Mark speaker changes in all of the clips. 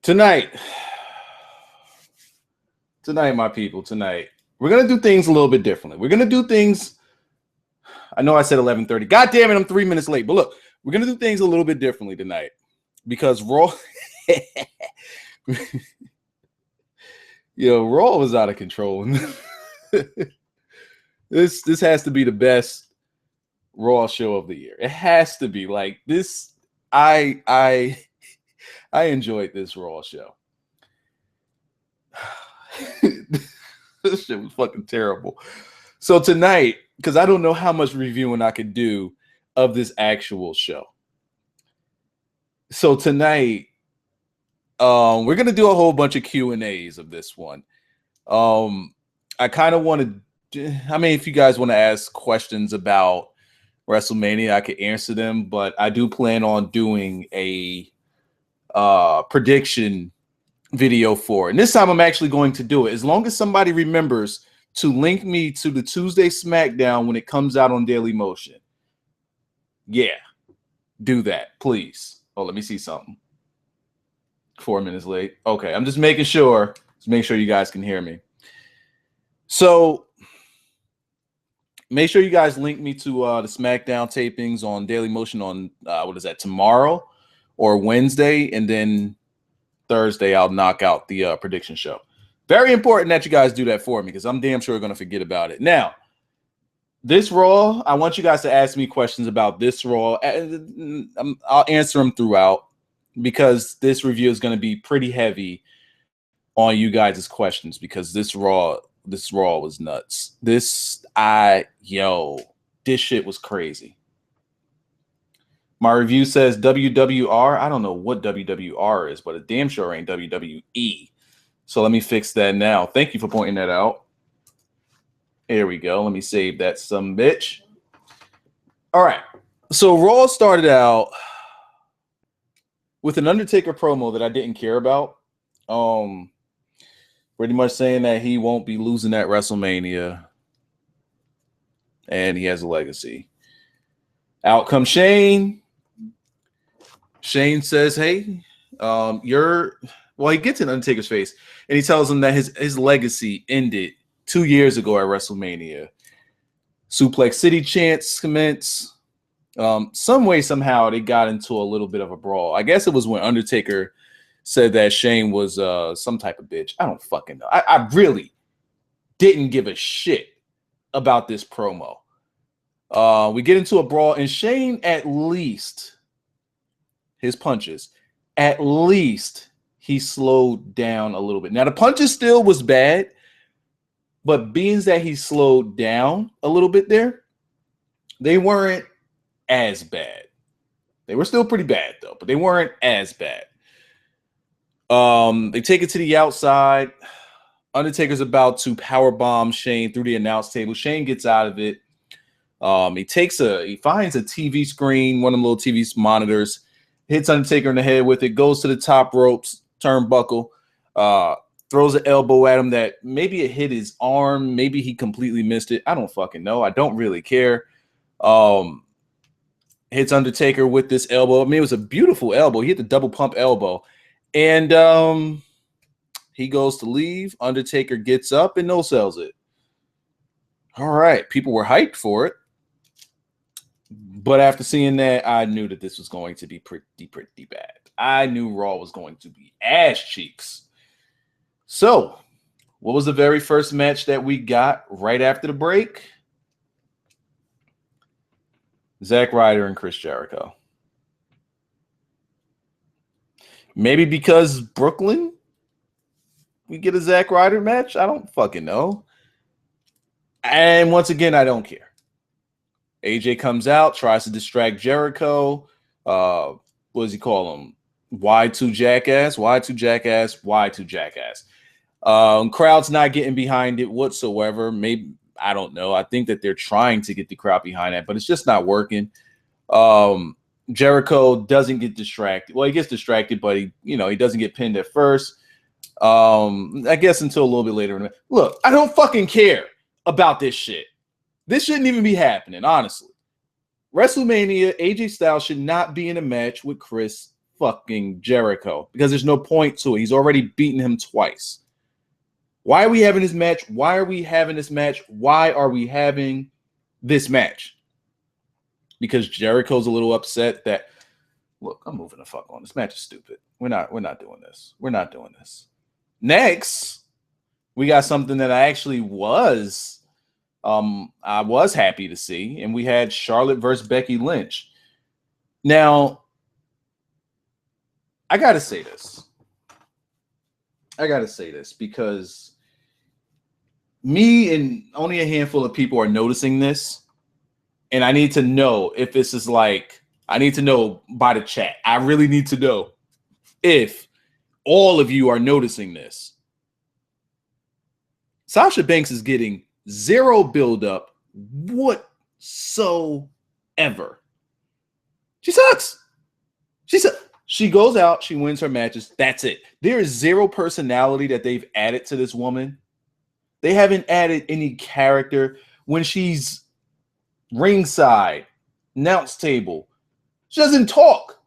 Speaker 1: Tonight, my people, we're going to do things a little bit differently. We're going to do things, I know I said 11:30. God damn it, I'm 3 minutes late. But look, we're going to do things a little bit differently tonight because Raw, Raw was out of control. This has to be the best Raw show of the year. It has to be like this. I enjoyed this Raw show. This shit was fucking terrible. So tonight, because I don't know how much reviewing I could do of this actual show. So tonight, we're gonna do a whole bunch of Q&As of this one. I kind of want to. I mean, if you guys want to ask questions about WrestleMania, I could answer them. But I do plan on doing a prediction video for it. And this time I'm actually going to do it. As long as somebody remembers to link me to the Tuesday SmackDown when it comes out on Daily Motion. Yeah, do that, please. Oh, let me see something. 4 minutes late. Okay, I'm just making sure. Just make sure you guys can hear me. So make sure you guys link me to the SmackDown tapings on Daily Motion on tomorrow or Wednesday, and then Thursday I'll knock out the prediction show. Very important that you guys do that for me because I'm damn sure going to forget about it. Now, this Raw, I want you guys to ask me questions about this Raw. I'll answer them throughout because this review is going to be pretty heavy on you guys' questions because this Raw was nuts. This shit was crazy. My review says WWR. I don't know what WWR is, but it damn sure ain't WWE. So let me fix that now. Thank you for pointing that out. Here we go. Let me save that some bitch. All right. So Raw started out with an Undertaker promo that I didn't care about. Pretty much saying that he won't be losing at WrestleMania. And he has a legacy. Out comes Shane. Shane says, hey, he gets in Undertaker's face and he tells him that his legacy ended 2 years ago at WrestleMania. Suplex City chants commence. Some way, somehow, they got into a little bit of a brawl. I guess it was when Undertaker said that Shane was some type of bitch. I don't fucking know. I really didn't give a shit about this promo. We get into a brawl, and Shane, at least, his punches, at least he slowed down a little bit. Now, the punches still was bad, but being that he slowed down a little bit there, they weren't as bad. They were still pretty bad, though, but they weren't as bad. They take it to the outside. Undertaker's about to powerbomb Shane through the announce table. Shane gets out of it. He finds a TV screen, one of them little TV monitors, hits Undertaker in the head with it, goes to the top ropes, turnbuckle, throws an elbow at him that maybe it hit his arm, maybe he completely missed it. I don't fucking know. I don't really care. Hits Undertaker with this elbow. I mean, it was a beautiful elbow. He hit the double pump elbow. And he goes to leave. Undertaker gets up and no-sells it. All right. People were hyped for it. But after seeing that, I knew that this was going to be pretty bad. I knew Raw was going to be ass cheeks. So, what was the very first match that we got right after the break? Zack Ryder and Chris Jericho. Maybe because Brooklyn, we get a Zack Ryder match? I don't fucking know. And once again, I don't care. AJ comes out, tries to distract Jericho. What does he call him? Y2 Jackass, Y2 Jackass, Y2 Jackass. Crowd's not getting behind it whatsoever. Maybe, I don't know. I think that they're trying to get the crowd behind that, but it's just not working. Jericho doesn't get distracted. Well, he gets distracted, but he doesn't get pinned at first. I guess until a little bit later. Look, I don't fucking care about this shit. This shouldn't even be happening, honestly. WrestleMania, AJ Styles should not be in a match with Chris fucking Jericho because there's no point to it. He's already beaten him twice. Why are we having this match? Why are we having this match? Why are we having this match? Because Jericho's a little upset that, look, I'm moving the fuck on. This match is stupid. We're not doing this. We're not doing this. Next, we got something that I actually was happy to see, and we had Charlotte versus Becky Lynch. Now, I gotta say this because me and only a handful of people are noticing this, and I need to know if this is like, I need to know by the chat. I really need to know if all of you are noticing this. Sasha Banks is getting zero buildup whatsoever. She sucks. She goes out, she wins her matches. That's it. There is zero personality that they've added to this woman. They haven't added any character. When she's ringside, announce table, she doesn't talk.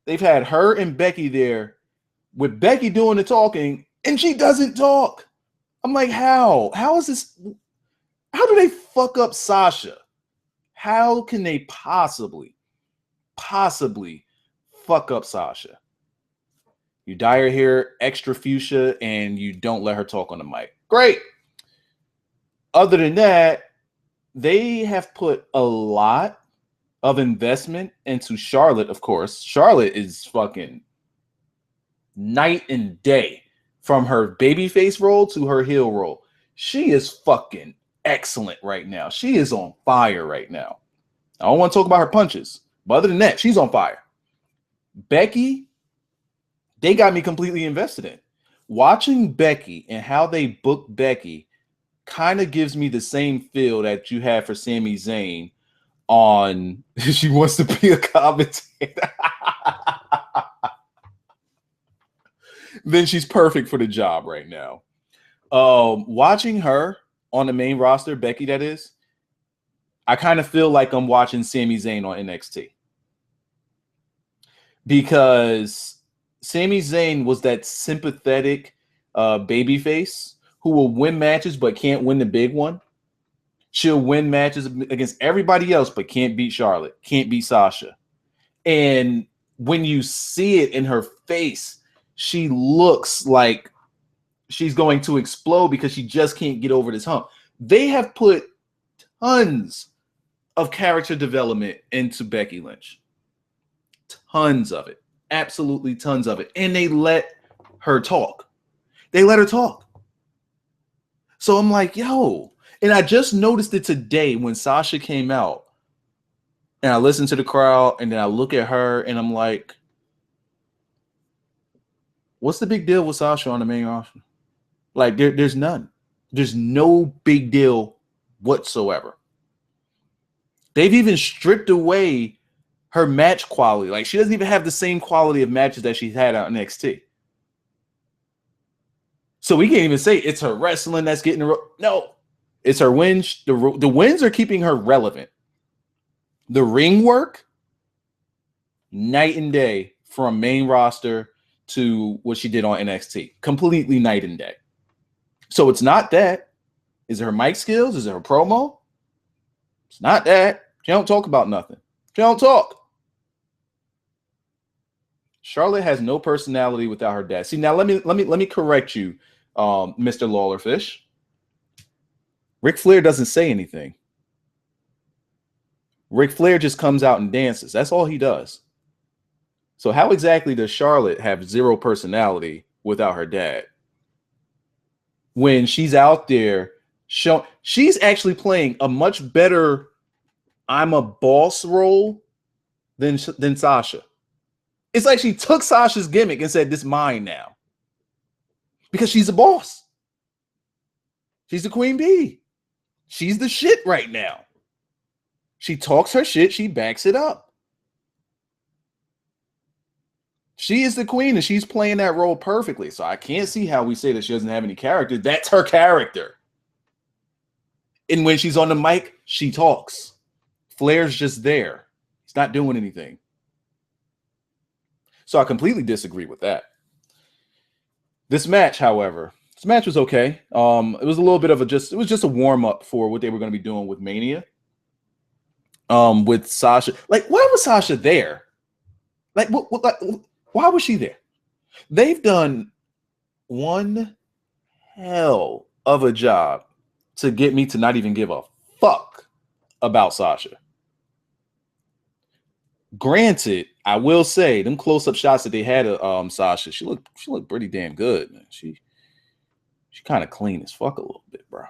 Speaker 1: They've had her and Becky there with Becky doing the talking, and she doesn't talk. I'm like, how? How is this? How do they fuck up Sasha? How can they possibly fuck up Sasha? You dye her hair extra fuchsia and you don't let her talk on the mic. Great. Other than that, they have put a lot of investment into Charlotte, of course. Charlotte is fucking night and day from her babyface role to her heel role. She is fucking excellent right now. She is on fire right now. I don't want to talk about her punches, but other than that, she's on fire. Becky, they got me completely invested in. Watching Becky and how they book Becky kind of gives me the same feel that you have for Sami Zayn on She Wants to Be a Commentator. Then she's perfect for the job right now. Watching her on the main roster, Becky, that is, I kind of feel like I'm watching Sami Zayn on NXT. Because Sami Zayn was that sympathetic babyface who will win matches but can't win the big one. She'll win matches against everybody else but can't beat Charlotte, can't beat Sasha. And when you see it in her face, she looks like she's going to explode because she just can't get over this hump. They have put tons of character development into Becky Lynch. Tons of it. Absolutely tons of it. And they let her talk. They let her talk. So I'm like, yo. And I just noticed it today when Sasha came out. And I listened to the crowd and then I look at her and I'm like, what's the big deal with Sasha on the main roster? Like, there's none. There's no big deal whatsoever. They've even stripped away her match quality. Like, she doesn't even have the same quality of matches that she's had on NXT. So we can't even say it's her wrestling that's getting her. No, it's her wins. The wins are keeping her relevant. The ring work, night and day from main roster to what she did on NXT. Completely night and day. So it's not that. Is it her mic skills? Is it her promo? It's not that. She don't talk about nothing. She don't talk. Charlotte has no personality without her dad. See, now let me correct you, Mr. Lawlerfish. Ric Flair doesn't say anything. Ric Flair just comes out and dances. That's all he does. So how exactly does Charlotte have zero personality without her dad? When she's out there, she's actually playing a much better I'm a boss role than Sasha. It's like she took Sasha's gimmick and said, this is mine now. Because she's a boss. She's the queen bee. She's the shit right now. She talks her shit. She backs it up. She is the queen and she's playing that role perfectly. So I can't see how we say that she doesn't have any character. That's her character. And when she's on the mic, she talks. Flair's just there. He's not doing anything. So I completely disagree with that. This match, however, this match was okay. It was a little bit of it was just a warm up for what they were going to be doing with Mania. With Sasha, like, why was Sasha there? Like, why was she there? They've done one hell of a job to get me to not even give a fuck about Sasha. Granted, I will say them close-up shots that they had of Sasha, she looked pretty damn good, man. She kind of clean as fuck a little bit, bro.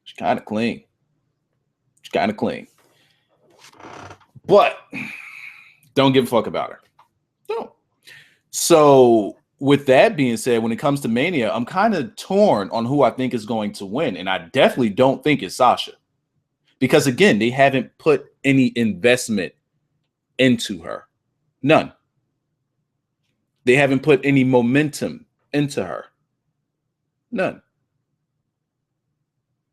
Speaker 1: She's kind of clean. She's kind of clean. But don't give a fuck about her. No. So with that being said, when it comes to Mania, I'm kind of torn on who I think is going to win. And I definitely don't think it's Sasha. Because again, they haven't put any investment into her. None. They haven't put any momentum into her. None.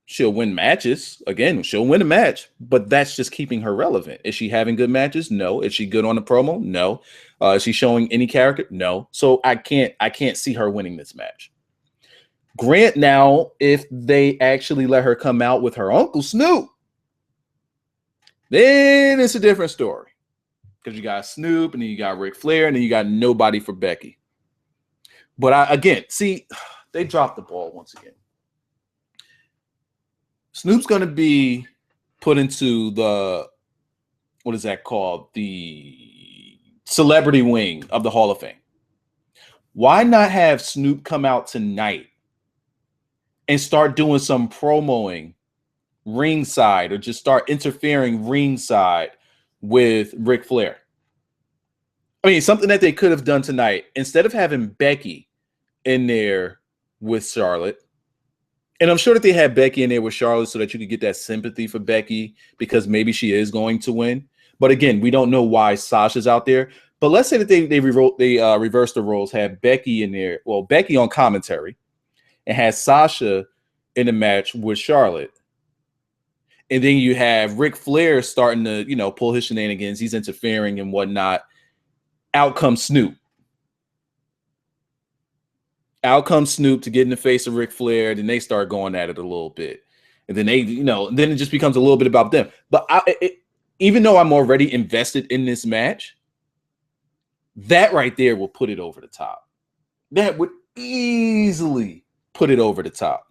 Speaker 1: She'll win matches. Again, she'll win a match, but that's just keeping her relevant. Is she having good matches? No. Is she good on the promo? No. Is she showing any character? No. So I can't see her winning this match. Grant now, if they actually let her come out with her Uncle Snoop, then it's a different story. Because you got Snoop, and then you got Ric Flair, and then you got nobody for Becky. But again, see, they dropped the ball once again. Snoop's going to be put into the, what is that called? The celebrity wing of the Hall of Fame. Why not have Snoop come out tonight and start doing some promoing ringside, or just start interfering ringside with Ric Flair? I mean, something that they could have done tonight, instead of having Becky in there with Charlotte. And I'm sure that they had Becky in there with Charlotte so that you could get that sympathy for Becky, because maybe she is going to win. But again, we don't know why Sasha's out there. But let's say that they reversed the roles, had Becky in there, well, Becky on commentary, and had Sasha in the match with Charlotte. And then you have Ric Flair starting to, pull his shenanigans. He's interfering and whatnot. Out comes Snoop. Out comes Snoop to get in the face of Ric Flair. Then they start going at it a little bit. And then then it just becomes a little bit about them. But even though I'm already invested in this match, that right there will put it over the top. That would easily put it over the top.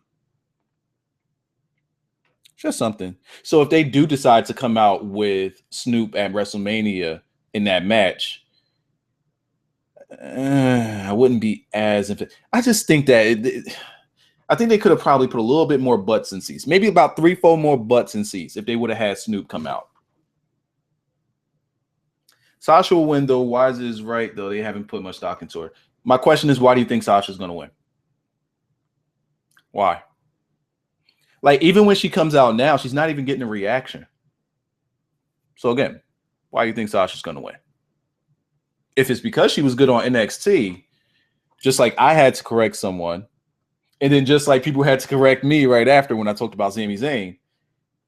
Speaker 1: Just something. So if they do decide to come out with Snoop at WrestleMania in that match, I wouldn't be as. I just think that I think they could have probably put a little bit more butts in seats, maybe about 3-4 more butts in seats if they would have had Snoop come out. Sasha will win though. Wise is right though. They haven't put much stock into her. My question is, why do you think Sasha's going to win? Why? Like, even when she comes out now, she's not even getting a reaction. So again, why do you think Sasha's going to win? If it's because she was good on NXT, just like I had to correct someone, and then just like people had to correct me right after when I talked about Sami Zayn,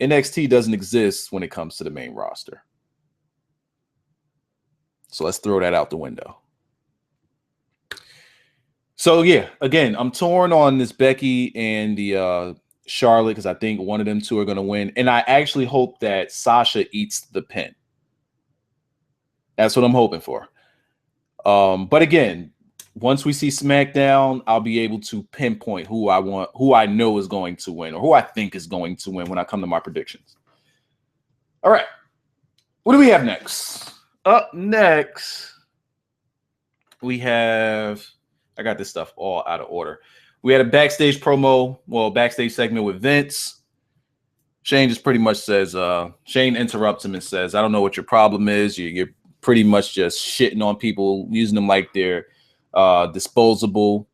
Speaker 1: NXT doesn't exist when it comes to the main roster. So let's throw that out the window. So yeah, again, I'm torn on this Becky and the Charlotte, because I think one of them two are going to win. And I actually hope that Sasha eats the pin. That's what I'm hoping for. But again, once we see SmackDown, I'll be able to pinpoint who I know is going to win, or who I think is going to win when I come to my predictions. All right. What do we have next? Up next, we have, I got this stuff all out of order. We had a backstage promo, backstage segment with Vince. Shane just pretty much says, Shane interrupts him and says, I don't know what your problem is. You're pretty much just shitting on people, using them like they're disposable.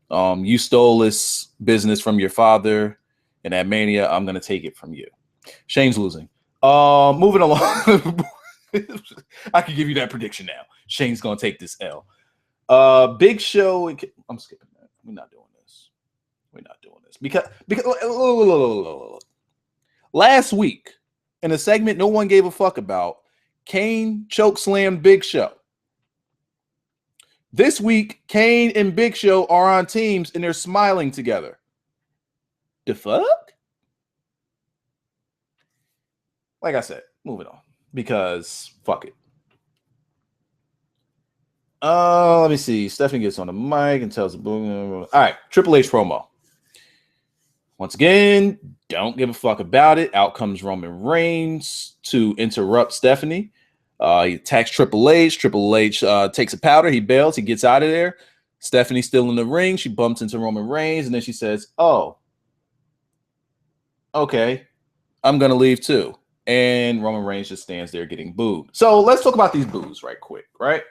Speaker 1: You stole this business from your father, and at Mania, I'm going to take it from you. Shane's losing. Moving along. I can give you that prediction now. Shane's going to take this L. Big Show. I'm skipping that. We're not doing this. Because last week in a segment no one gave a fuck about, Kane chokeslammed Big Show. This week, Kane and Big Show are on teams and they're smiling together. The fuck? Like I said, moving on. Because fuck it. Let me see. Stephanie gets on the mic and tells the boom. All right, Triple H promo. Once again, don't give a fuck about it. Out comes Roman Reigns to interrupt Stephanie. He attacks Triple H. Triple H takes a powder. He bails. He gets out of there. Stephanie's still in the ring. She bumps into Roman Reigns, and then she says, "Oh, okay, I'm going to leave too." And Roman Reigns just stands there getting booed. So let's talk about these boos right quick, right?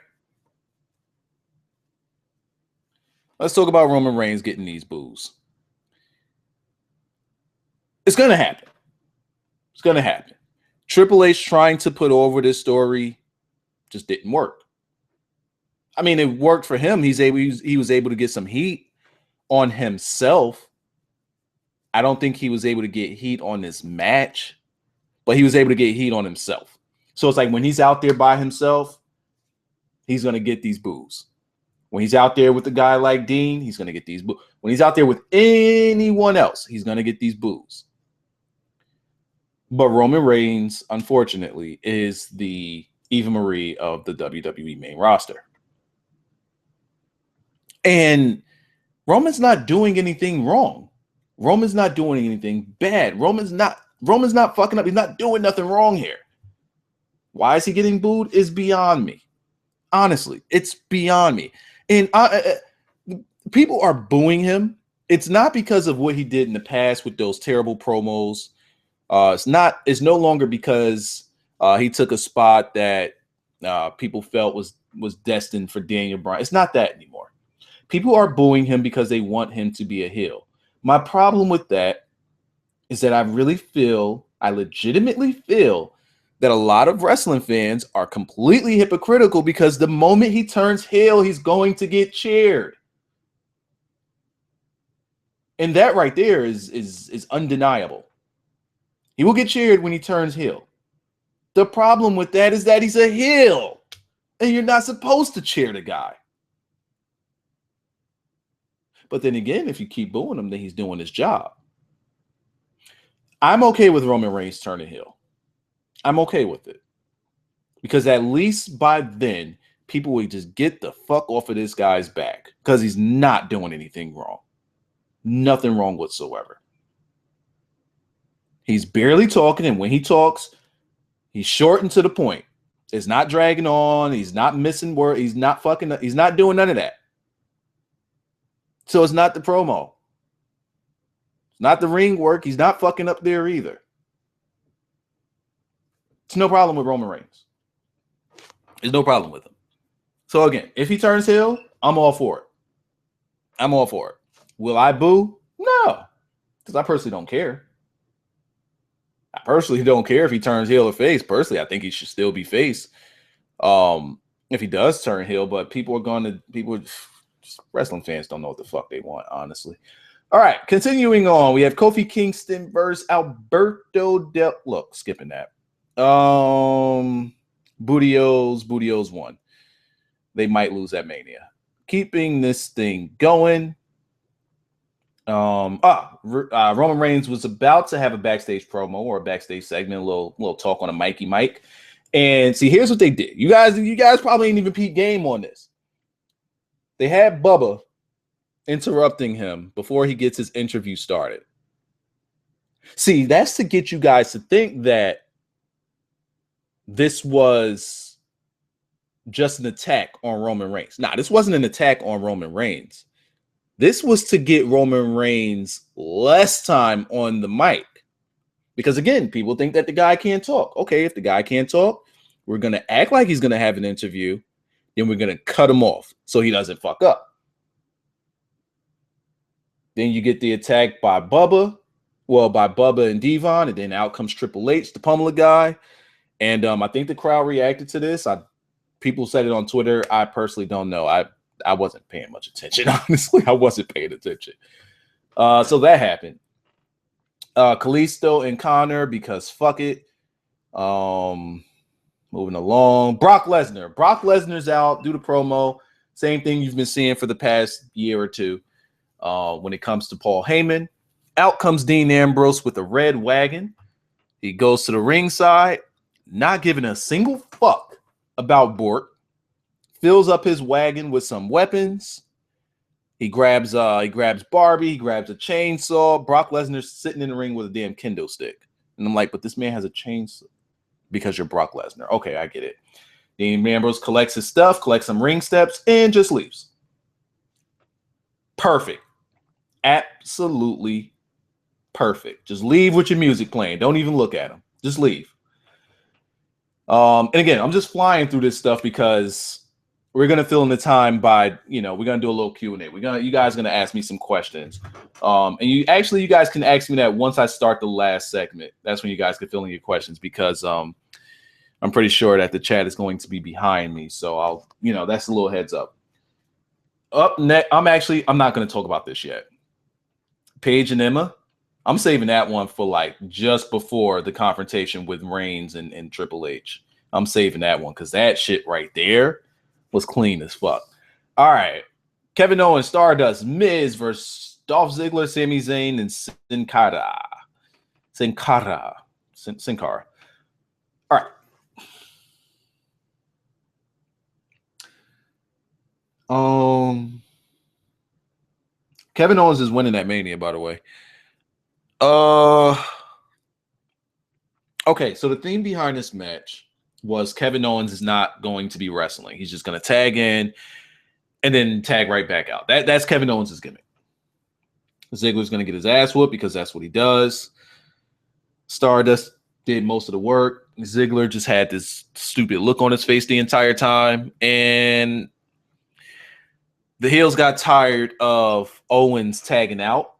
Speaker 1: Let's talk about Roman Reigns getting these boos. It's going to happen. It's going to happen. Triple H trying to put over this story just didn't work. I mean, it worked for him. He was able to get some heat on himself. I don't think he was able to get heat on this match, but he was able to get heat on himself. So it's like when he's out there by himself, he's going to get these boos. When he's out there with a guy like Dean, he's going to get these boos. When he's out there with anyone else, he's going to get these boos. But Roman Reigns, unfortunately, is the Eva Marie of the WWE main roster. And Roman's not doing anything wrong. Roman's not doing anything bad. Roman's not fucking up. He's not doing nothing wrong here. Why is he getting booed? Is beyond me. Honestly, it's beyond me. And people are booing him. It's not because of what he did in the past with those terrible promos. It's no longer because he took a spot that people felt was destined for Daniel Bryan. It's not that anymore. People are booing him because they want him to be a heel. My problem with that is that I legitimately feel that a lot of wrestling fans are completely hypocritical because the moment he turns heel, he's going to get cheered. And that right there is undeniable. He will get cheered when he turns heel. The problem with that is that he's a heel, and you're not supposed to cheer the guy. But then again, if you keep booing him, then he's doing his job. I'm okay with Roman Reigns turning heel. I'm okay with it. Because at least by then, people will just get the fuck off of this guy's back because he's not doing anything wrong. Nothing wrong whatsoever. He's barely talking, and when he talks, he's short and to the point. It's not dragging on. He's not missing words. He's not doing none of that. So it's not the promo. It's not the ring work. He's not fucking up there either. It's no problem with Roman Reigns. There's no problem with him. So again, if he turns heel, I'm all for it. I'm all for it. Will I boo? No. Because I personally don't care. I personally don't care if he turns heel or face. Personally, I think he should still be face. If he does turn heel, but wrestling fans don't know what the fuck they want, honestly. All right, continuing on, we have Kofi Kingston versus Alberto look, skipping that. Bootios won. They might lose at Mania. Keeping this thing going. Roman Reigns was about to have a backstage promo or a backstage segment, a little talk on a Mikey mic. And see, here's what they did. You guys probably ain't even peep game on this. They had Bubba interrupting him before he gets his interview started. See, that's to get you guys to think that this was just an attack on Roman Reigns. Nah, this wasn't an attack on Roman Reigns. This was to get Roman Reigns less time on the mic. Because again, people think that the guy can't talk. Okay, if the guy can't talk, we're going to act like he's going to have an interview. Then we're going to cut him off so he doesn't fuck up. Then you get the attack by Bubba. Well, by Bubba and Devon. And then out comes Triple H to pummel a guy. And I think the crowd reacted to this. People said it on Twitter. I personally don't know. I wasn't paying much attention, honestly. I wasn't paying attention. So that happened. Kalisto and Connor, because fuck it. Moving along. Brock Lesnar. Brock Lesnar's out. Do the promo. Same thing you've been seeing for the past year or two. When it comes to Paul Heyman, out comes Dean Ambrose with a red wagon. He goes to the ringside, not giving a single fuck about Bork. Fills up his wagon with some weapons. He grabs Barbie. He grabs a chainsaw. Brock Lesnar's sitting in the ring with a damn kendo stick. And I'm like, but this man has a chainsaw because you're Brock Lesnar. Okay, I get it. Dean Ambrose collects his stuff, collects some ring steps, and just leaves. Perfect. Absolutely perfect. Just leave with your music playing. Don't even look at him. Just leave. And again, I'm just flying through this stuff because we're gonna fill in the time by, we're gonna do a little Q&A. You guys are gonna ask me some questions. And you guys can ask me that once I start the last segment. That's when you guys can fill in your questions because I'm pretty sure that the chat is going to be behind me. So that's a little heads up. Up next, I'm not gonna talk about this yet. Paige and Emma, I'm saving that one for like just before the confrontation with Reigns and Triple H. I'm saving that one because that shit right there was clean as fuck. All right. Kevin Owens, Stardust, Miz versus Dolph Ziggler, Sami Zayn, and Sin Cara. All right. Kevin Owens is winning that Mania, by the way. Okay, so the theme behind this match was Kevin Owens is not going to be wrestling. He's just going to tag in and then tag right back out. That's Kevin Owens' gimmick. Ziggler's going to get his ass whooped because that's what he does. Stardust did most of the work. Ziggler just had this stupid look on his face the entire time. And the heels got tired of Owens tagging out.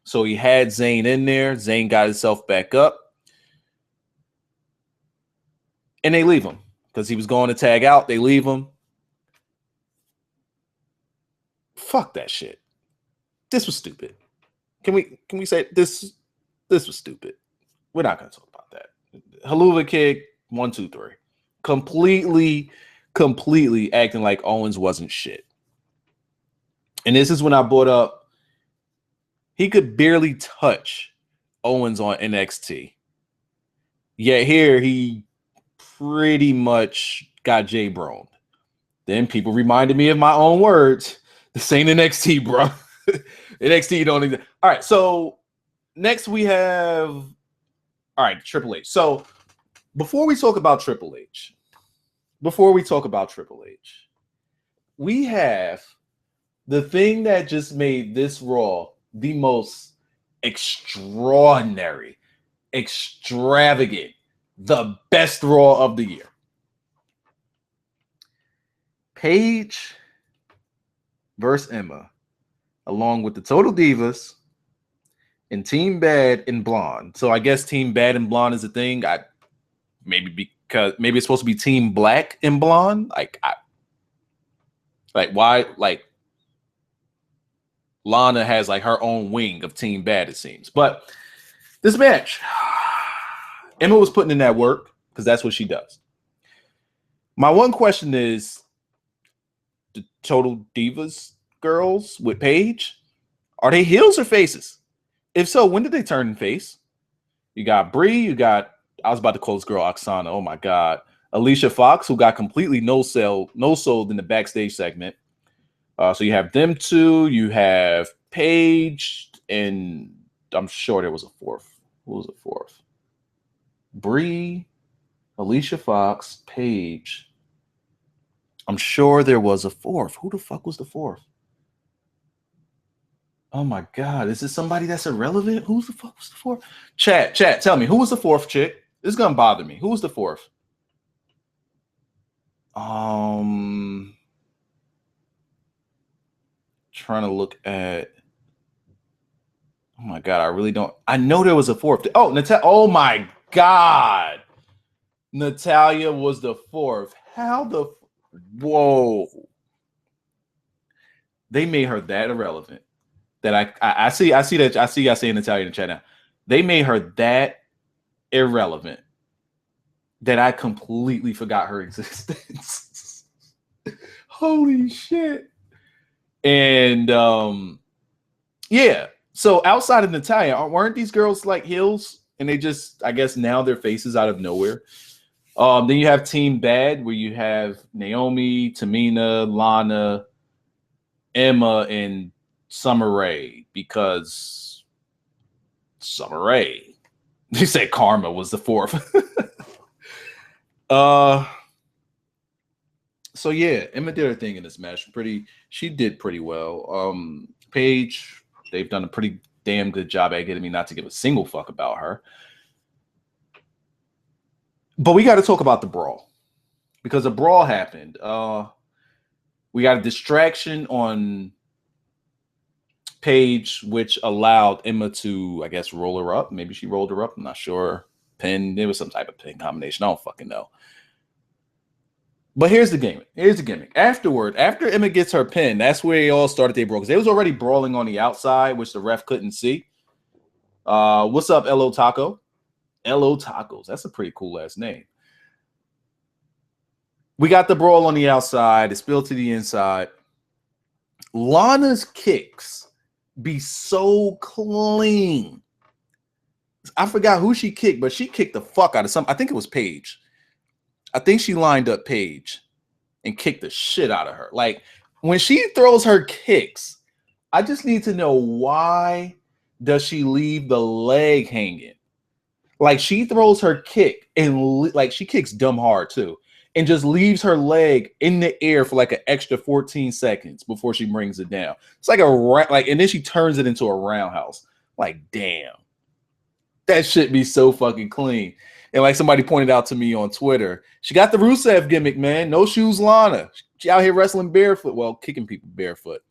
Speaker 1: So he had Zayn in there. Zayn got himself back up. And they leave him because he was going to tag out. They leave him. Fuck that shit. This was stupid. Can we say this was stupid? We're not going to talk about that. Haluva kick, 1, 2, 3. Completely acting like Owens wasn't shit. And this is when I brought up he could barely touch Owens on NXT. Yet here he pretty much got J-Broned. Then people reminded me of my own words. This ain't NXT, bro. NXT don't even. All right, so next we have Triple H. So before we talk about Triple H, we have the thing that just made this Raw the most extraordinary, extravagant, the best Raw of the year. Paige versus Emma, along with the Total Divas and Team Bad and Blonde. So I guess Team Bad and Blonde is a thing. Maybe it's supposed to be Team Black and Blonde. Why? Like Lana has like her own wing of Team Bad, it seems. But this match, Emma was putting in that work because that's what she does. My one question is, the Total Divas girls with Paige, are they heels or faces? If so, when did they turn face? You got Brie, I was about to call this girl Oksana. Oh my God. Alicia Fox, who got completely no-sold in the backstage segment. So you have them two, you have Paige, and I'm sure there was a fourth. Who was the fourth? Brie, Alicia Fox, Paige. I'm sure there was a fourth. Who the fuck was the fourth? Oh my God. Is this somebody that's irrelevant? Who the fuck was the fourth? Chat, tell me. Who was the fourth chick? This is going to bother me. Who was the fourth? Trying to look at. Oh my God. I really don't. I know there was a fourth. Oh, oh my God. Natalya was the fourth. How the. Whoa. They made her that irrelevant. That I see y'all saying Natalya in the chat now. They made her that irrelevant that I completely forgot her existence. Holy shit. And yeah. So outside of Natalya, weren't these girls like heels? And they just, I guess now they're faces out of nowhere. Then you have Team Bad, where you have Naomi, Tamina, Lana, Emma, and Summer Rae, because Summer Rae. They said Karma was the fourth. So yeah, Emma did her thing in this match. She did pretty well. Paige, they've done a pretty damn good job at getting me not to give a single fuck about her. But we got to talk about the brawl, because a brawl happened. We got a distraction on Paige, which allowed Emma to, I guess, roll her up. Maybe she rolled her up. I'm not sure. Pin. There was some type of pin combination. I don't fucking know. But here's the gimmick. Afterward, after Emma gets her pin, that's where they all started their brawl. Because they was already brawling on the outside, which the ref couldn't see. What's up, LO Taco? LO Tacos. That's a pretty cool last name. We got the brawl on the outside. It spilled to the inside. Lana's kicks be so clean. I forgot who she kicked, but she kicked the fuck out of some. I think it was Paige. I think she lined up Paige and kicked the shit out of her. Like, when she throws her kicks, I just need to know, why does she leave the leg hanging? Like, she throws her kick and like she kicks dumb hard too, and just leaves her leg in the air for like an extra 14 seconds before she brings it down. It's like and then she turns it into a roundhouse. Like, damn, that shit be so fucking clean. And like somebody pointed out to me on Twitter, she got the Rusev gimmick, man. No shoes Lana. She out here wrestling barefoot. Well, kicking people barefoot.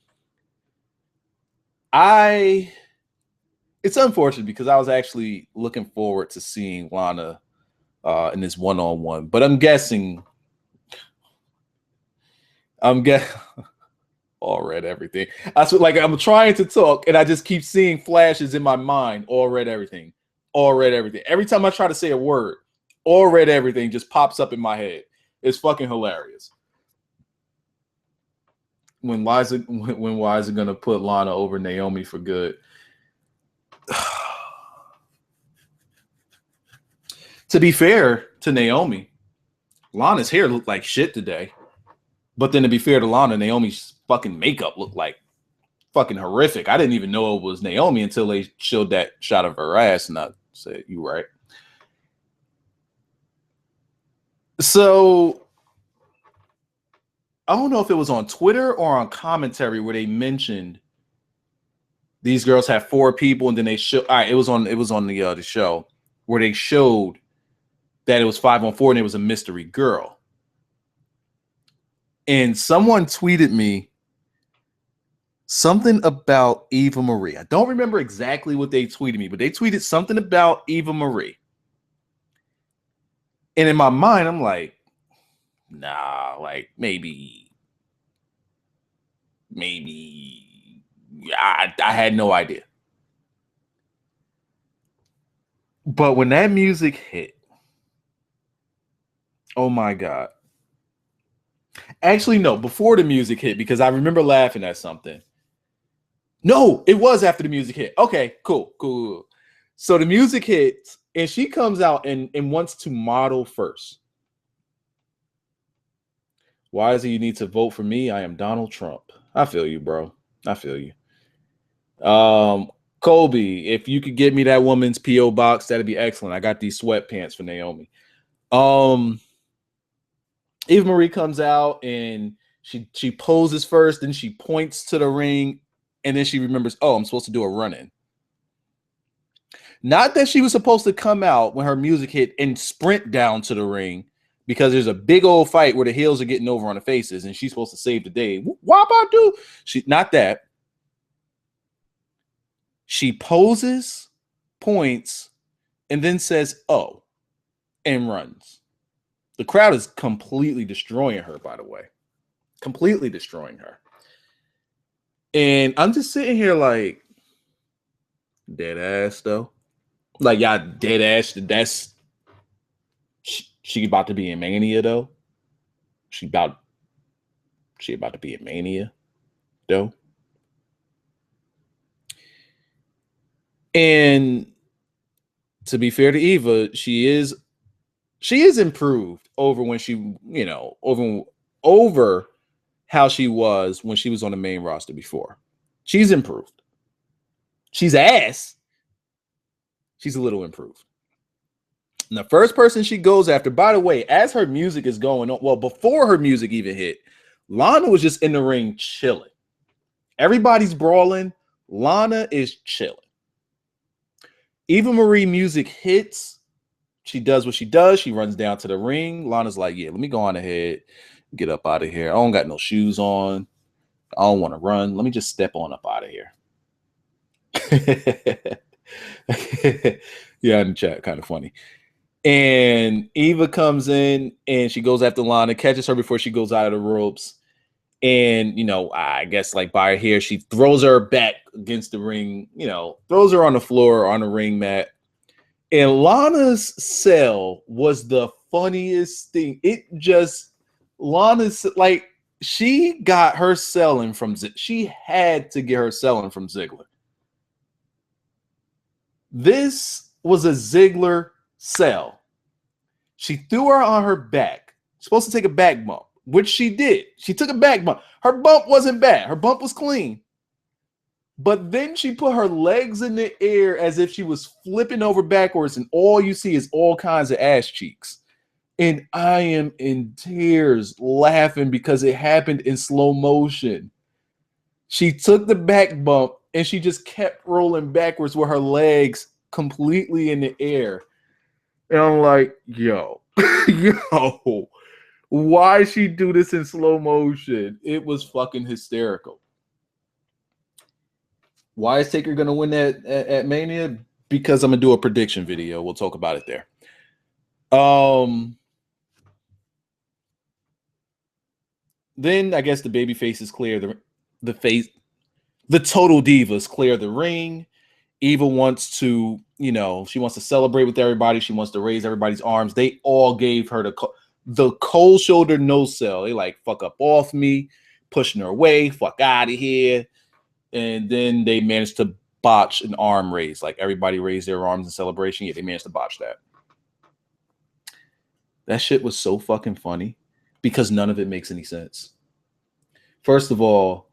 Speaker 1: It's unfortunate, because I was actually looking forward to seeing Lana in this one-on-one. But I'm guessing all read everything. I'm trying to talk and I just keep seeing flashes in my mind. All read everything. Every time I try to say a word, all read everything just pops up in my head. It's fucking hilarious. When Liza gonna put Lana over Naomi for good? To be fair to Naomi, Lana's hair looked like shit today. But then to be fair to Lana, Naomi's fucking makeup looked like fucking horrific. I didn't even know it was Naomi until they showed that shot of her ass, and I said, "You right." So I don't know if it was on Twitter or on commentary where they mentioned these girls have 4 people, and then they show. All right, it was on the show where they showed that it was 5-on-4 and it was a mystery girl. And someone tweeted me something about Eva Marie. I don't remember exactly what they tweeted me, but they tweeted something about Eva Marie. And in my mind, I'm like, nah, like maybe. I had no idea. But when that music hit, oh my God. Actually, no, before the music hit, because I remember laughing at something. No, it was after the music hit. Okay, cool. So the music hits, and she comes out and wants to model first. Why is it you need to vote for me? I am Donald Trump. I feel you, bro. I feel you. Colby, if you could get me that woman's P.O. box, that'd be excellent. I got these sweatpants for Naomi. Eva Marie comes out and she poses first, then she points to the ring, and then she remembers, oh, I'm supposed to do a run-in. Not that she was supposed to come out when her music hit and sprint down to the ring, because there's a big old fight where the heels are getting over on the faces, and she's supposed to save the day. What about do? Not that. She poses, points, and then says, oh, and runs. The crowd is completely destroying her, by the way. Completely destroying her. And I'm just sitting here like, dead ass, though. Like, y'all dead ass. That's she about to be in Mania, though. She about She about to be at Mania, though. And to be fair to Eva, she is improved over when she, over how she was when she was on the main roster before. She's improved. She's ass. She's a little improved. And the first person she goes after, by the way, as her music is going on, well, before her music even hit, Lana was just in the ring chilling. Everybody's brawling. Lana is chilling. Eva Marie music hits. She does what she does. She runs down to the ring. Lana's like, yeah, let me go on ahead, get up out of here. I don't got no shoes on. I don't want to run. Let me just step on up out of here. Yeah, in the chat, kind of funny. And Eva comes in and she goes after Lana, catches her before she goes out of the ropes. And, I guess like by her hair, she throws her back against the ring, throws her on the floor or on the ring mat. And Lana's sell was the funniest thing. Lana's like, she got her selling from, she had to get her selling from Ziggler. This was a Ziggler sell. She threw her on her back. Supposed to take a back bump, which she did. She took a back bump. Her bump wasn't bad. Her bump was clean. But then she put her legs in the air as if she was flipping over backwards, and all you see is all kinds of ass cheeks. And I am in tears laughing because it happened in slow motion. She took the back bump and she just kept rolling backwards with her legs completely in the air. And I'm like, yo, why she do this in slow motion? It was fucking hysterical. Why is Taker going to win that at Mania? Because I'm going to do a prediction video. We'll talk about it there. Then I guess the baby faces clear the total divas clear the ring. Eva wants to, she wants to celebrate with everybody. She wants to raise everybody's arms. They all gave her the cold shoulder no sell. They like, fuck up off me, pushing her away, fuck out of here. And then they managed to botch an arm raise. Like everybody raised their arms in celebration. Yeah, they managed to botch that. That shit was so fucking funny because none of it makes any sense. First of all,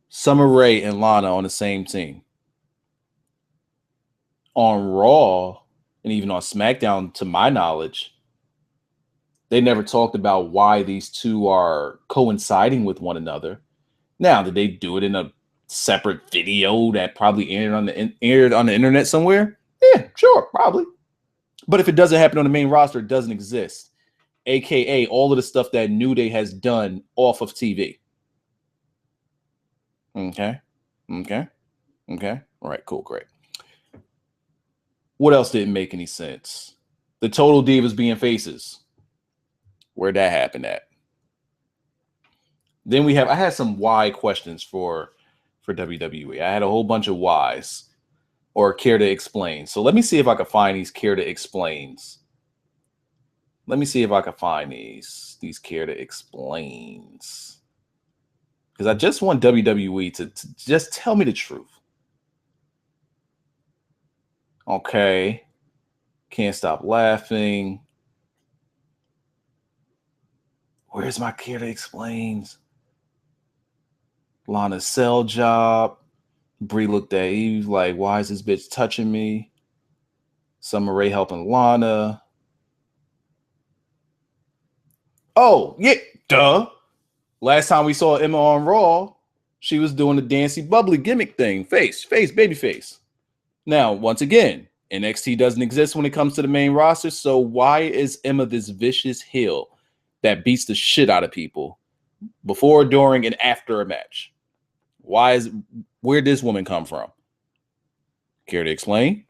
Speaker 1: Summer Rae and Lana on the same team. On Raw and even on SmackDown, to my knowledge, they never talked about why these two are coinciding with one another. Now, did they do it in a separate video that probably aired on the internet somewhere? Yeah, sure, probably. But if it doesn't happen on the main roster, it doesn't exist. AKA all of the stuff that New Day has done off of TV. Okay. All right, cool, great. What else didn't make any sense? The total divas being faces. Where'd that happen at? Then I had some why questions for WWE. I had a whole bunch of whys or care to explain. So let me see if I can find these care to explains. Let me see if I can find these care to explains. Because I just want WWE to just tell me the truth. Okay. Can't stop laughing. Where's my care to explains? Lana's cell job. Brie looked at Eve like, why is this bitch touching me? Summer Rae helping Lana. Oh, yeah, duh. Last time we saw Emma on Raw, she was doing the dancey bubbly gimmick thing. Face, baby face. Now, once again, NXT doesn't exist when it comes to the main roster, so why is Emma this vicious heel that beats the shit out of people before, during, and after a match? Where'd this woman come from? Care to explain?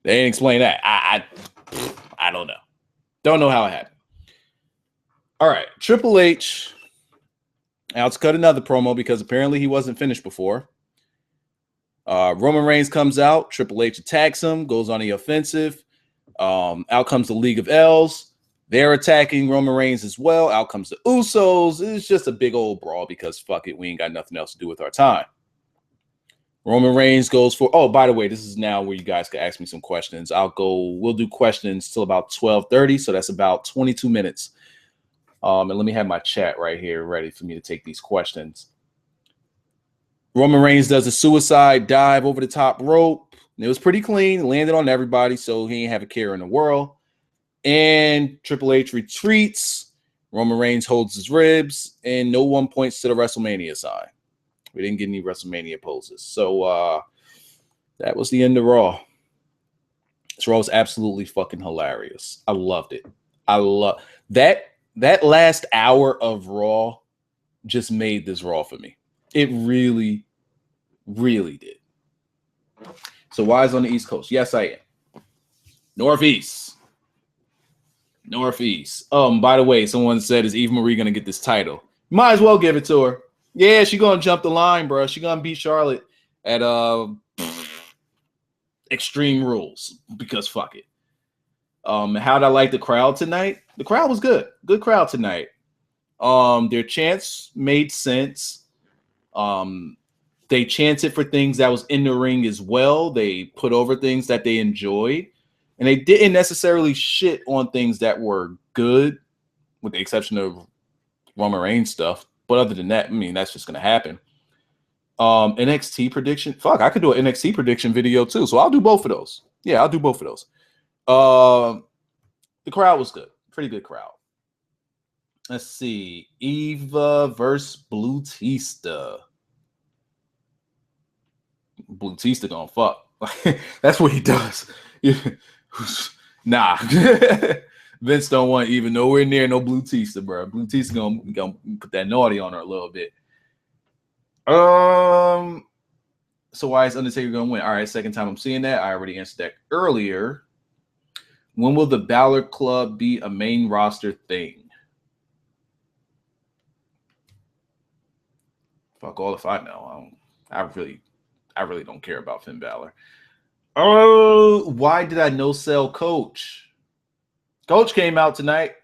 Speaker 1: They didn't explain that. I don't know. Don't know how it happened. All right, Triple H. Now let's cut another promo because apparently he wasn't finished before. Roman Reigns comes out. Triple H attacks him, goes on the offensive. Out comes the League of L's. They're attacking Roman Reigns as well. Out comes the Usos. It's just a big old brawl because fuck it, we ain't got nothing else to do with our time. Roman Reigns goes for, oh, by the way, this is now where you guys can ask me some questions. We'll do questions till about 12:30, so that's about 22 minutes. And let me have my chat right here ready for me to take these questions. Roman Reigns does a suicide dive over the top rope. It was pretty clean, landed on everybody, so he ain't have a care in the world. And Triple H retreats. Roman Reigns holds his ribs, and no one points to the WrestleMania sign. We didn't get any WrestleMania poses. So that was the end of Raw. This Raw was absolutely fucking hilarious. I loved it. I love that last hour of Raw just made this Raw for me. It really, really did. So why is on the East Coast? Yes, I am. Northeast. By the way, someone said, is Eva Marie gonna get this title? Might as well give it to her. Yeah, she's gonna jump the line, bro. She's gonna beat Charlotte at Extreme Rules because fuck it. How'd I like the crowd tonight? The crowd was good. Good crowd tonight. Their chants made sense. They chanted for things that was in the ring as well. They put over things that they enjoyed. And they didn't necessarily shit on things that were good, with the exception of Roman Reigns stuff. But other than that, I mean, that's just going to happen. NXT prediction. Fuck, I could do an NXT prediction video too. So I'll do both of those. Yeah, I'll do both of those. The crowd was good. Pretty good crowd. Let's see. Eva versus Blutista. Blutista gonna fuck. That's what he does. Nah. Vince don't want even nowhere near no Blutista, bro. Blutista gonna put that naughty on her a little bit. So why is Undertaker gonna win? All right, second time I'm seeing that. I already answered that earlier. When will the Balor Club be a main roster thing? Fuck all if I know. I really don't care about Finn Balor. Oh, why did I no sell Coach? Coach came out tonight.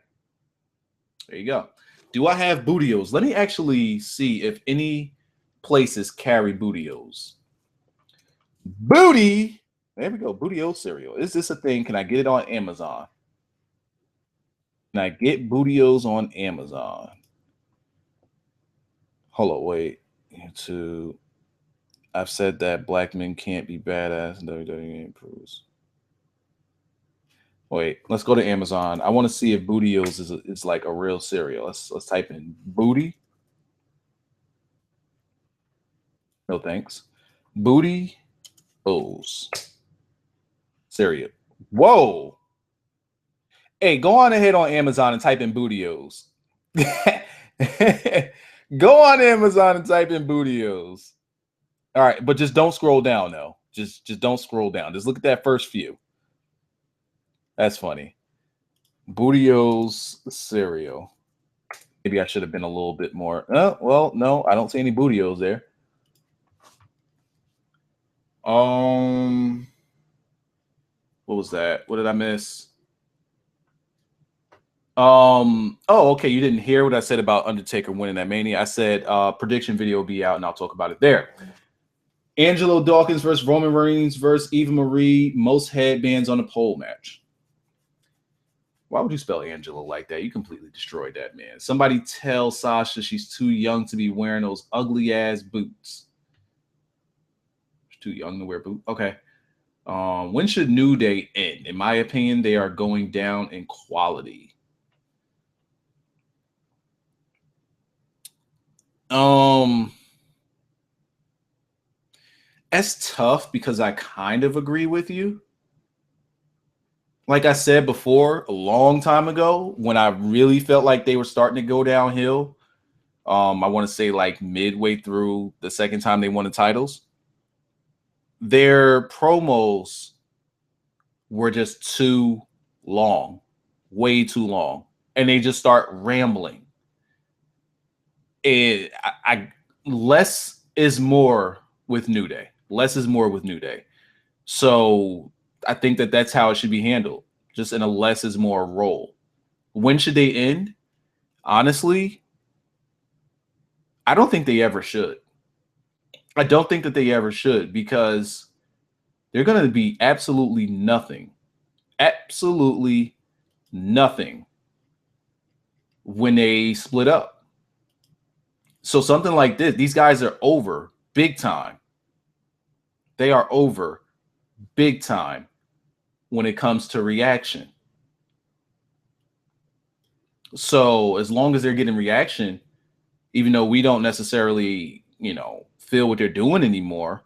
Speaker 1: There you go. Do I have Bootios? Let me actually see if any places carry Bootios. Booty. There we go. Bootio cereal. Is this a thing? Can I get it on Amazon? Can I get Bootios on Amazon? Hold on, wait. I've said that black men can't be badass and WWE improves. Wait, let's go to Amazon. I want to see if Bootios is like a real cereal. Let's type in Booty. No thanks. Booty O's cereal. Whoa. Hey, go on ahead on Amazon and type in Bootios. Go on Amazon and type in Bootios. All right, but just don't scroll down though. Just don't scroll down. Just look at that first few. That's funny. Bootios cereal. Maybe I should have been a little bit more. Well, no, I don't see any Bootios there. What was that? What did I miss? Oh, okay. You didn't hear what I said about Undertaker winning that Mania. I said prediction video will be out, and I'll talk about it there. Angelo Dawkins versus Roman Reigns versus Eva Marie. Most headbands on a pole match. Why would you spell Angelo like that? You completely destroyed that, man. Somebody tell Sasha she's too young to be wearing those ugly ass boots. She's too young to wear boots. Okay. When should New Day end? In my opinion, they are going down in quality. That's tough because I kind of agree with you. Like I said before, a long time ago, when I really felt like they were starting to go downhill, I want to say like midway through the second time they won the titles, their promos were just too long, way too long, and they just start rambling. And less is more with New Day. Less is more with New Day. So I think that that's how it should be handled, just in a less is more role. When should they end? Honestly, I don't think they ever should. I don't think that they ever should, because they're going to be absolutely nothing when they split up. So something like this, these guys are over big time. They are over big time when it comes to reaction. So as long as they're getting reaction, even though we don't necessarily, feel what they're doing anymore,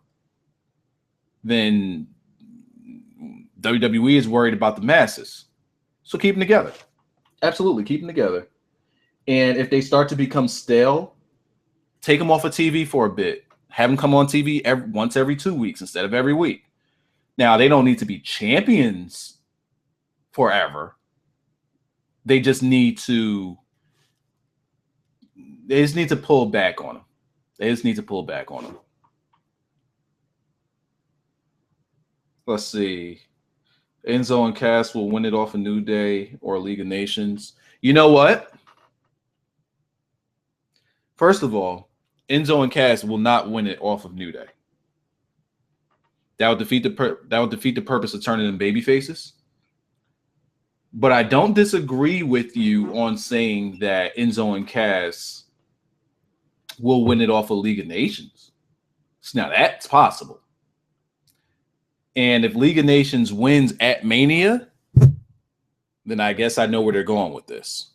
Speaker 1: then WWE is worried about the masses. So keep them together. Absolutely, keep them together. And if they start to become stale, take them off of TV for a bit. Have them come on TV once every 2 weeks instead of every week. Now, they don't need to be champions forever. They just need to pull back on them. Let's see. Enzo and Cass will win it off a New Day or League of Nations. You know what? First of all, Enzo and Cass will not win it off of New Day. That would defeat the purpose of turning them baby faces. But I don't disagree with you on saying that Enzo and Cass will win it off of League of Nations. So now that's possible. And if League of Nations wins at Mania, then I guess I know where they're going with this.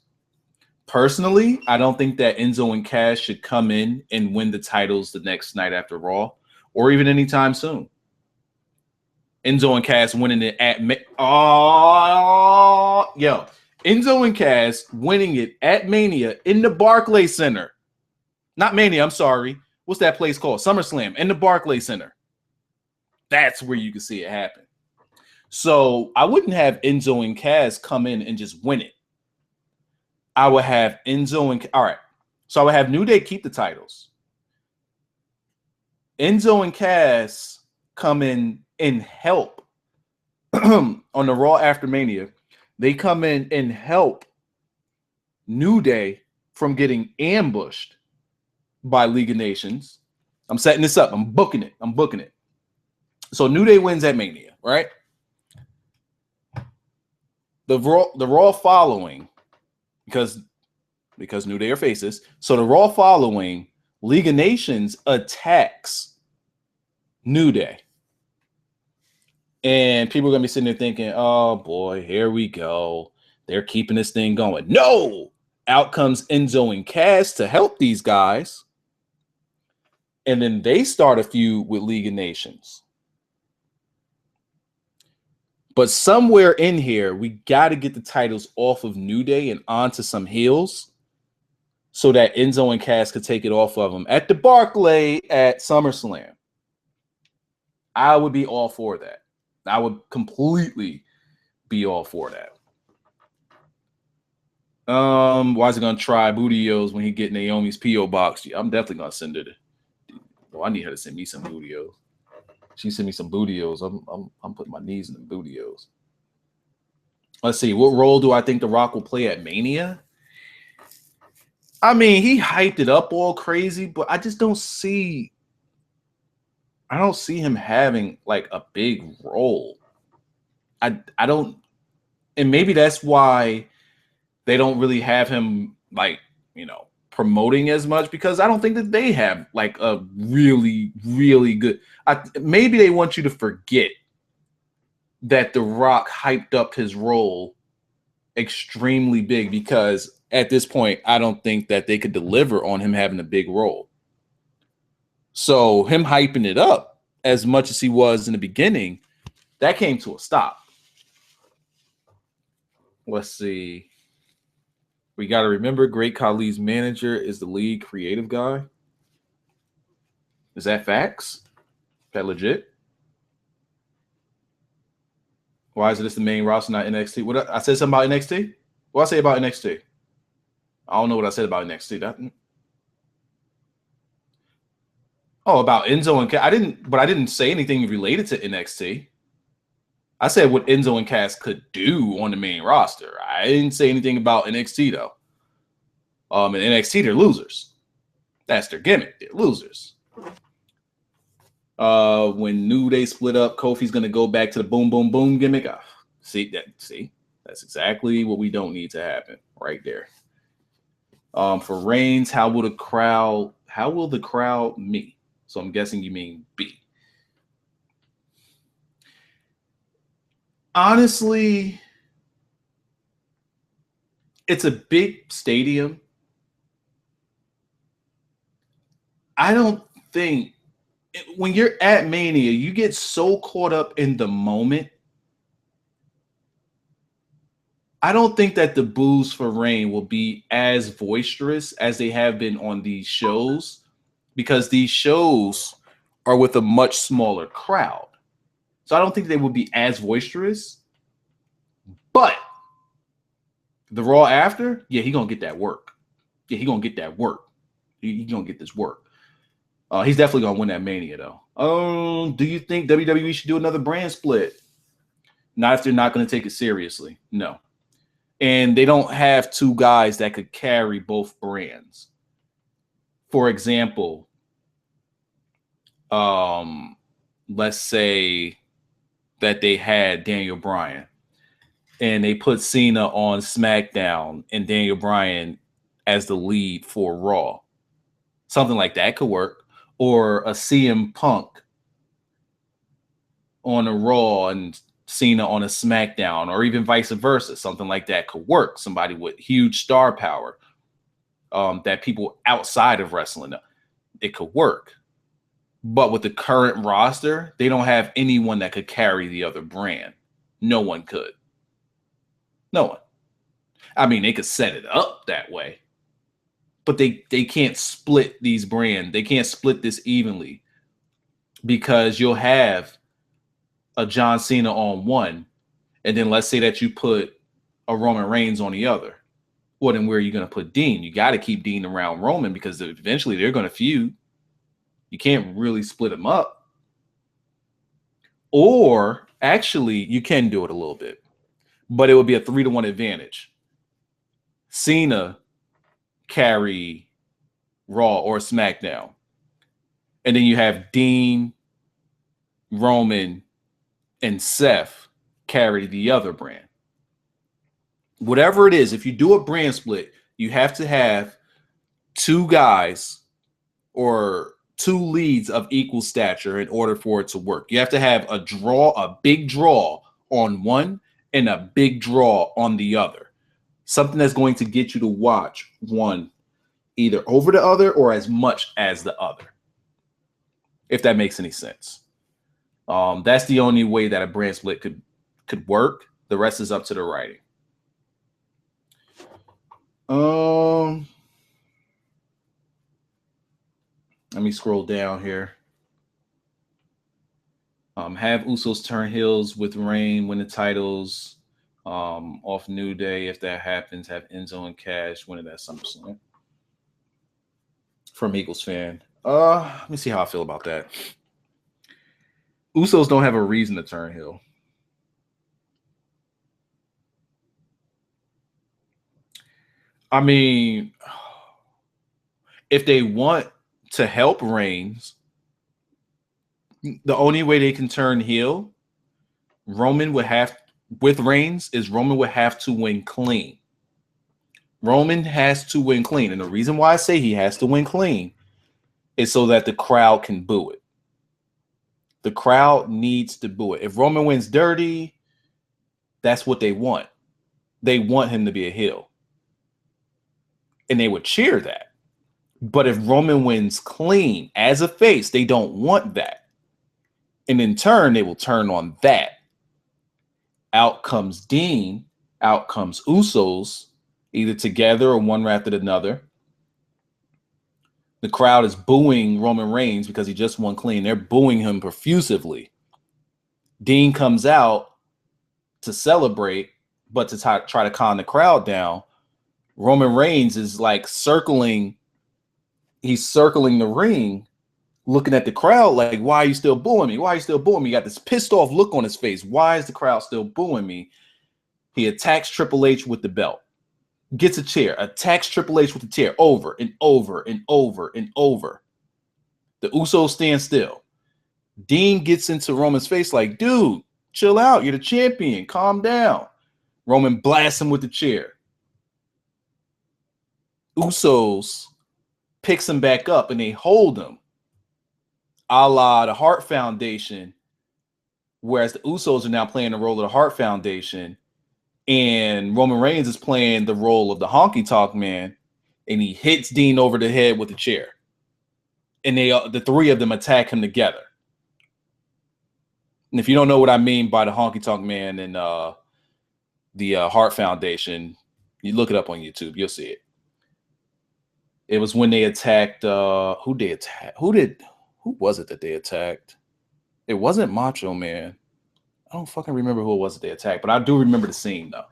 Speaker 1: Personally, I don't think that Enzo and Cass should come in and win the titles the next night after Raw, or even anytime soon. Enzo and Cass winning it at Enzo and Cass winning it at Mania in the Barclays Center. Not Mania, I'm sorry. What's that place called? SummerSlam in the Barclays Center. That's where you can see it happen. So I wouldn't have Enzo and Cass come in and just win it. I would have Enzo and... All right. So I would have New Day keep the titles. Enzo and Cass come in and help on the Raw after Mania. They come in and help New Day from getting ambushed by League of Nations. I'm setting this up. I'm booking it. So New Day wins at Mania, right? The Raw following, because New Day are faces. So the Raw following, League of Nations attacks New Day. And people are going to be sitting there thinking, oh boy, here we go. They're keeping this thing going. No! Out comes Enzo and Cass to help these guys. And then they start a feud with League of Nations. But somewhere in here, we got to get the titles off of New Day and onto some heels so that Enzo and Cass could take it off of them at the Barclay at SummerSlam. I would be all for that. I would completely be all for that. Why is he gonna try Bootios when he get Naomi's P.O. box? Yeah, I'm definitely gonna send it. Oh, I need her to send me some Bootios. She sent me some Bootios. I'm putting my knees in the Bootios. Let's see. What role do I think The Rock will play at Mania? I mean, he hyped it up all crazy, but I just don't see him having like a big role. I don't, and maybe that's why they don't really have him like, promoting as much, because I don't think that they have like a really, really good. Maybe they want you to forget that The Rock hyped up his role extremely big, because at this point, I don't think that they could deliver on him having a big role. So him hyping it up as much as he was in the beginning, that came to a stop. Let's see. We got to remember, Great Khali's manager is the lead creative guy. Is that facts? Is that legit? Why is this the main roster, not NXT? What I said something about NXT? What I say about NXT? I don't know what I said about NXT. Oh, about Enzo and I didn't say anything related to NXT. I said what Enzo and Cass could do on the main roster. I didn't say anything about NXT though. In NXT, they're losers. That's their gimmick. They're losers. When New Day split up, Kofi's gonna go back to the boom, boom, boom gimmick. See, that's exactly what we don't need to happen right there. For Reigns, how will the crowd meet? So I'm guessing you mean B. Honestly, it's a big stadium. I don't think when you're at Mania, you get so caught up in the moment. I don't think that the boos for Reign will be as boisterous as they have been on these shows, because these shows are with a much smaller crowd. So I don't think they will be as boisterous. But the Raw after, yeah, he gonna get that work. Yeah, he gonna get that work. He gonna get this work. He's definitely gonna win that Mania though. Do you think WWE should do another brand split? Not if they're not gonna take it seriously. No. And they don't have two guys that could carry both brands. For example, let's say that they had Daniel Bryan and they put Cena on SmackDown and Daniel Bryan as the lead for Raw. Something like that could work. Or a CM Punk on a Raw and Cena on a SmackDown, or even vice versa. Something like that could work. Somebody with huge star power that people outside of wrestling, it could work. But with the current roster, they don't have anyone that could carry the other brand. No one could. No one. I mean, they could set it up that way, but they can't split these brands. They can't split this evenly, because you'll have a John Cena on one, and then let's say that you put a Roman Reigns on the other. Well, then where are you going to put Dean? You got to keep Dean around Roman, because eventually they're going to feud. You can't really split them up. Or actually, you can do it a little bit, but it would be a 3-1 advantage. Cena carry Raw or SmackDown, and then you have Dean, Roman, and Seth carry the other brand. Whatever it is, if you do a brand split, you have to have two guys or two leads of equal stature in order for it to work. You have to have a big draw on one and a big draw on the other. Something that's going to get you to watch one either over the other or as much as the other, if that makes any sense. That's the only way that a brand split could work. The rest is up to the writing. Let me scroll down here. Have Usos turn heels with Reign, win the titles off New Day. If that happens, have Enzo and Cash win it at SummerSlam. From Eagles fan. Let me see how I feel about that. Usos don't have a reason to turn heel. I mean, if they want to help Reigns, the only way they can turn heel, Roman would have to win clean. Roman has to win clean. And the reason why I say he has to win clean is so that the crowd can boo it. The crowd needs to boo it. If Roman wins dirty, that's what they want. They want him to be a heel. And they would cheer that. But if Roman wins clean as a face, they don't want that. And in turn, they will turn on that. Out comes Dean, out comes Usos, either together or one after another. The crowd is booing Roman Reigns because he just won clean. They're booing him profusively. Dean comes out to celebrate, but to try to calm the crowd down. Roman Reigns is like circling. He's circling the ring looking at the crowd like, why are you still booing me? Why are you still booing me? He got this pissed off look on his face. Why is the crowd still booing me? He attacks Triple H with the belt. Gets a chair. Attacks Triple H with the chair. Over and over and over and over. The Usos stand still. Dean gets into Roman's face like, dude, chill out. You're the champion. Calm down. Roman blasts him with the chair. Usos picks him back up and they hold him. A la the Hart Foundation, whereas the Usos are now playing the role of the Hart Foundation, and Roman Reigns is playing the role of the honky tonk man, and he hits Dean over the head with a chair, and the three of them attack him together. And if you don't know what I mean by the honky tonk man and the Hart Foundation, you look it up on YouTube, you'll see it. It was when they attacked who was it that they attacked? It wasn't Macho Man. I don't fucking remember who it was that they attacked, but I do remember the scene though.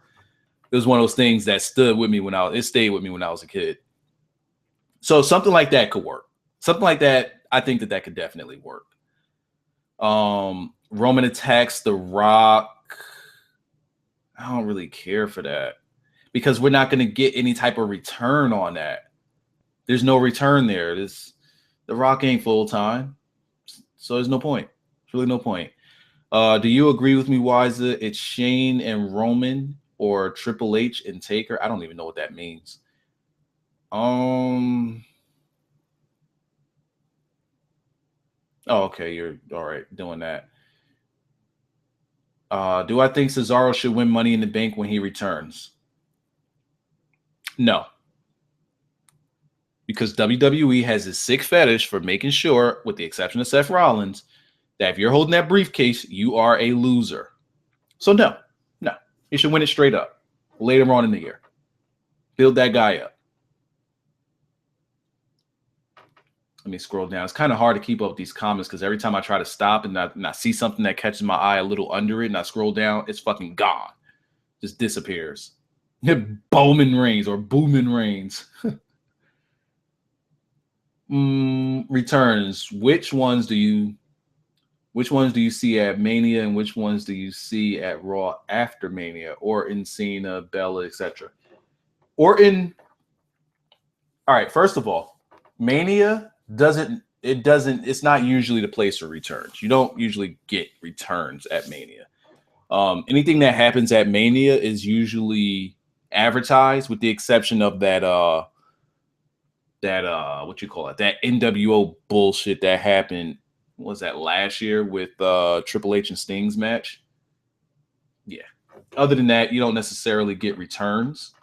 Speaker 1: It was one of those things that stayed with me when I was a kid. So something like that could work. Something like that, I think that could definitely work. Roman attacks The Rock. I don't really care for that because we're not going to get any type of return on that. There's no return there. The Rock ain't full time, so there's no point. There's really no point. Do you agree with me, Wiza? It's Shane and Roman or Triple H and Taker? I don't even know what that means. Oh, okay, you're all right doing that. Do I think Cesaro should win Money in the Bank when he returns? No. Because WWE has a sick fetish for making sure, with the exception of Seth Rollins, that if you're holding that briefcase, you are a loser. So no. You should win it straight up later on in the year. Build that guy up. Let me scroll down. It's kind of hard to keep up with these comments because every time I try to stop and I see something that catches my eye a little under it and I scroll down, it's fucking gone. Just disappears. Bowman Reigns or Boomin Reigns. Returns. Which ones do you see at Mania and which ones do you see at Raw after Mania or in Cena, Bella, etc.? All right, first of all, Mania it's not usually the place for returns. You don't usually get returns at Mania. Anything that happens at Mania is usually advertised with the exception of that that NWO bullshit that happened. What was that last year with Triple H and Sting's match? Yeah. Other than that, you don't necessarily get returns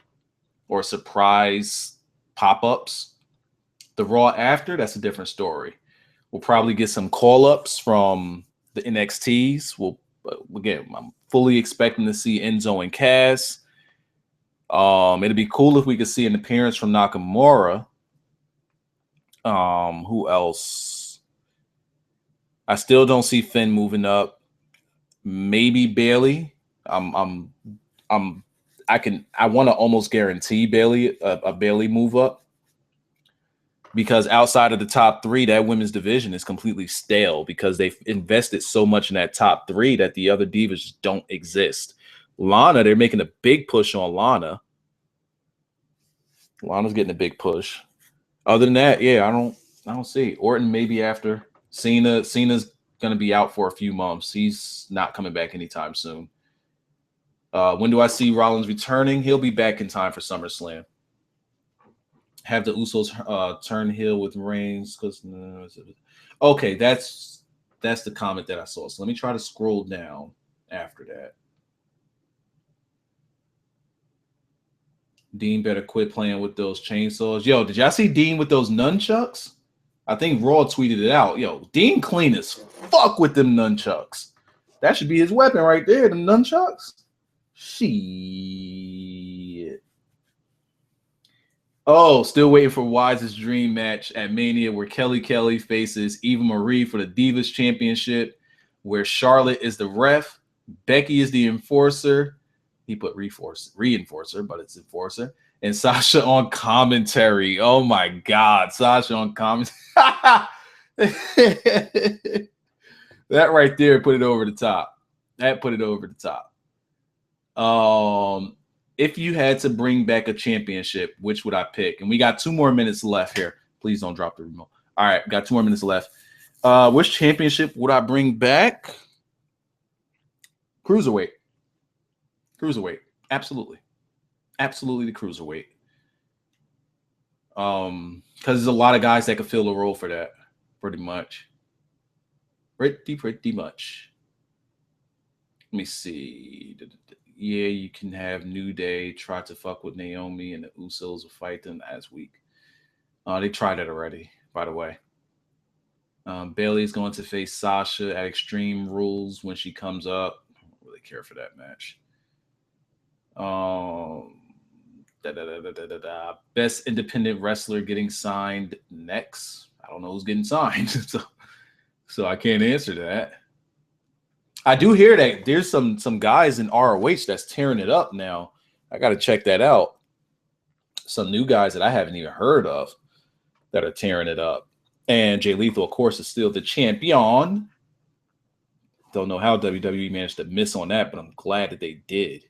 Speaker 1: or surprise pop-ups. The Raw after, that's a different story. We'll probably get some call-ups from the NXTs. I'm fully expecting to see Enzo and Cass. It'd be cool if we could see an appearance from Nakamura. Who else? I still don't see Finn moving up. Maybe Bayley. I want to almost guarantee Bayley a Bayley move up because outside of the top three, that women's division is completely stale because they've invested so much in that top three that the other divas just don't exist. Lana, they're making a big push on Lana. Lana's getting a big push. Other than that, yeah, I don't see Orton maybe after Cena. Cena's gonna be out for a few months. He's not coming back anytime soon. When do I see Rollins returning? He'll be back in time for SummerSlam. Have the Usos turn heel with Reigns? Okay, that's the comment that I saw. So let me try to scroll down after that. Dean better quit playing with those chainsaws. Yo, did y'all see Dean with those nunchucks? I think Raw tweeted it out. Yo, Dean clean as fuck with them nunchucks. That should be his weapon right there, them nunchucks. Shit. Oh, still waiting for Wise's dream match at Mania where Kelly faces Eva Marie for the Divas Championship, where Charlotte is the ref, Becky is the enforcer. He put reinforcer, but it's enforcer. And Sasha on commentary. Oh my God, Sasha on commentary. That right there put it over the top. That put it over the top. If you had to bring back a championship, which would I pick? And we got 2 more minutes left here. Please don't drop the remote. All right, got 2 more minutes left. Which championship would I bring back? Cruiserweight. Cruiserweight. Absolutely. Absolutely the cruiserweight. Because there's a lot of guys that could fill the role for that. Pretty much. Pretty much. Let me see. Yeah, you can have New Day try to fuck with Naomi and the Usos will fight them as weak. They tried it already, by the way. Bayley's going to face Sasha at Extreme Rules when she comes up. I don't really care for that match. Best independent wrestler getting signed next. I don't know who's getting signed, so I can't answer that. I do hear that there's some guys in ROH that's tearing it up now. I got to check that out. Some new guys that I haven't even heard of that are tearing it up. And Jay Lethal, of course, is still the champion. Don't know how WWE managed to miss on that, but I'm glad that they did.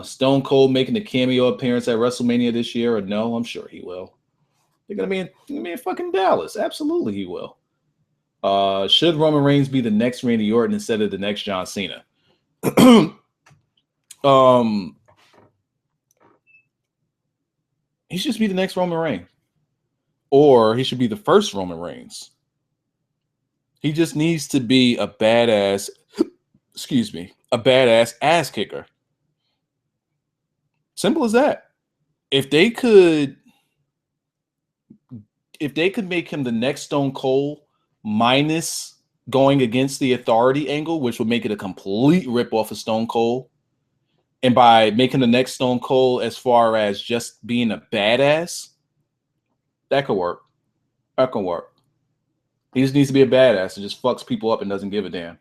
Speaker 1: Stone Cold making a cameo appearance at WrestleMania this year, or no? I'm sure he will. They're gonna be in fucking Dallas. Absolutely, he will. Should Roman Reigns be the next Randy Orton instead of the next John Cena? He should be the next Roman Reigns. Or he should be the first Roman Reigns. He just needs to be a badass, a badass ass kicker. Simple as that. If they could make him the next Stone Cold minus going against the Authority angle, which would make it a complete ripoff of Stone Cold, and by making the next Stone Cold as far as just being a badass, that could work. That can work. He just needs to be a badass and just fucks people up and doesn't give a damn.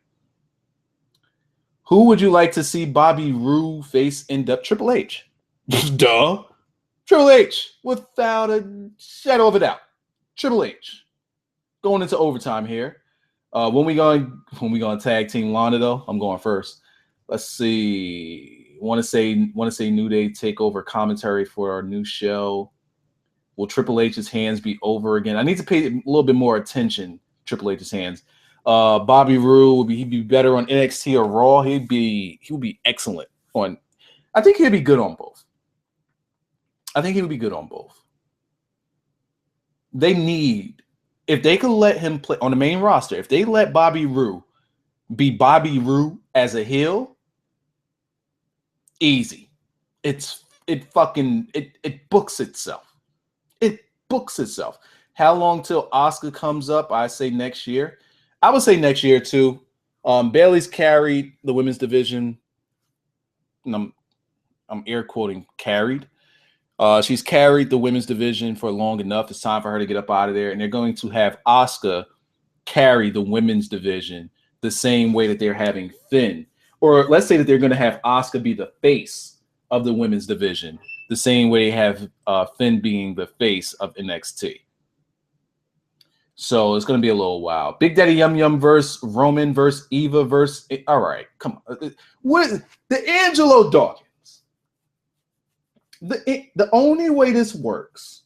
Speaker 1: Who would you like to see Bobby Roode face in Triple H? Duh. Triple H, without a shadow of a doubt. Triple H. Going into overtime here. When we going to tag team Lana though? I'm going first. Let's see. Want to say New Day take over commentary for our new show. Will Triple H's hands be over again? I need to pay a little bit more attention. Triple H's hands. Bobby Roode he'd be better on NXT or Raw. He would be excellent on. I think he'd be good on both. They need, if they could let him play on the main roster, if they let Bobby Roode be Bobby Roode as a heel, easy. It books itself. It books itself. How long till Asuka comes up? I say next year. I would say next year too. Bayley's carried the women's division. And I'm air quoting carried. She's carried the women's division for long enough. It's time for her to get up out of there. And they're going to have Asuka carry the women's division the same way that they're having Finn. Or let's say that they're going to have Asuka be the face of the women's division, the same way they have Finn being the face of NXT. So it's going to be a little wild. Big Daddy Yum Yum versus Roman versus Eva versus... All right, come on. What is the Angelo Dawkins? The only way this works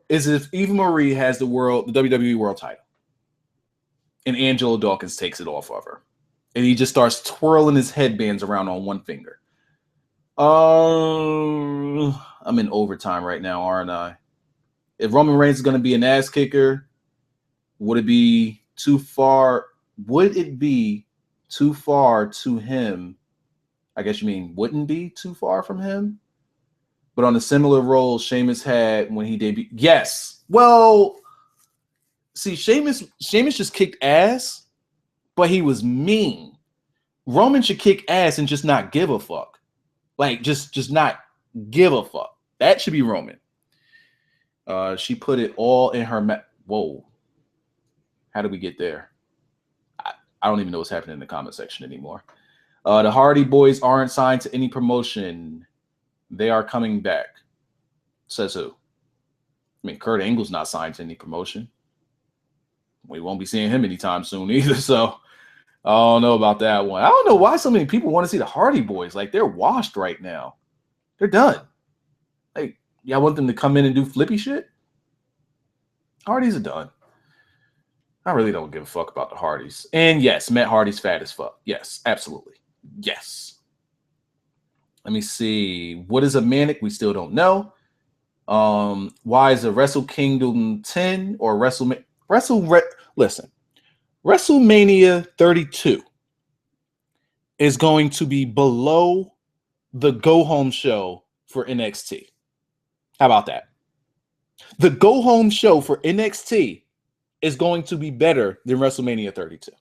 Speaker 1: is if Eva Marie has the WWE World title, and Angelo Dawkins takes it off of her, and he just starts twirling his headbands around on one finger. I'm in overtime right now, aren't I? If Roman Reigns is going to be an ass kicker, would it be too far? Would it be too far to him? I guess you mean wouldn't be too far from him? But on a similar role Sheamus had when he debuted. Yes. Well, see, Sheamus just kicked ass, but he was mean. Roman should kick ass and just not give a fuck. Like, just not give a fuck. That should be Roman. She put it all in her... Whoa. How did we get there? I don't even know what's happening in the comment section anymore. The Hardy Boys aren't signed to any promotion. They are coming back. Says who? I mean, Kurt Angle's not signed to any promotion. we won't be seeing him anytime soon either. So I don't know about that one. I don't know why so many people want to see the Hardy Boys. Like, they're washed right now. They're done. Like, y'all want them to come in and do flippy shit? Hardys are done. I really don't give a fuck about the Hardys. And yes, Matt Hardy's fat as fuck. Yes, absolutely. Yes. Let me see. What is a Manic? We still don't know. Why is a Wrestle Kingdom 10 or listen, WrestleMania 32 is going to be below the go home show for NXT. How about that? The go home show for NXT is going to be better than WrestleMania 32.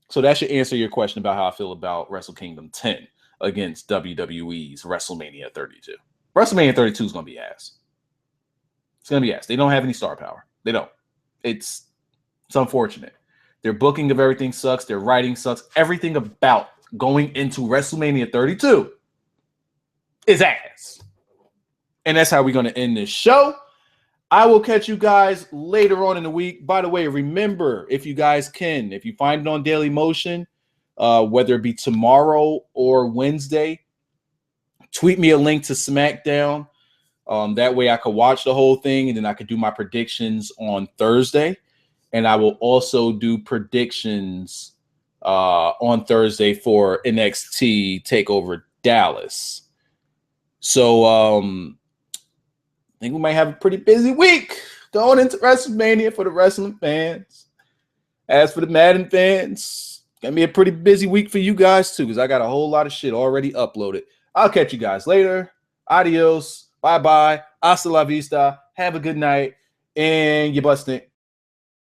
Speaker 1: So that should answer your question about how I feel about Wrestle Kingdom 10 against WWE's WrestleMania 32. WrestleMania 32 is going to be ass. It's going to be ass. They don't have any star power. They don't. It's unfortunate. Their booking of everything sucks. Their writing sucks. Everything about going into WrestleMania 32 is ass. And that's how we're going to end this show. I will catch you guys later on in the week. By the way, remember, if you guys can, if you find it on Daily Motion, whether it be tomorrow or Wednesday, tweet me a link to SmackDown. That way I could watch the whole thing, and then I could do my predictions on Thursday. And I will also do predictions on Thursday for NXT TakeOver Dallas. So I think we might have a pretty busy week going into WrestleMania for the wrestling fans. As for the Madden fans, it's going to be a pretty busy week for you guys too, because I got a whole lot of shit already uploaded. I'll catch you guys later. Adios. Bye-bye. Hasta la vista. Have a good night. And you're busting it.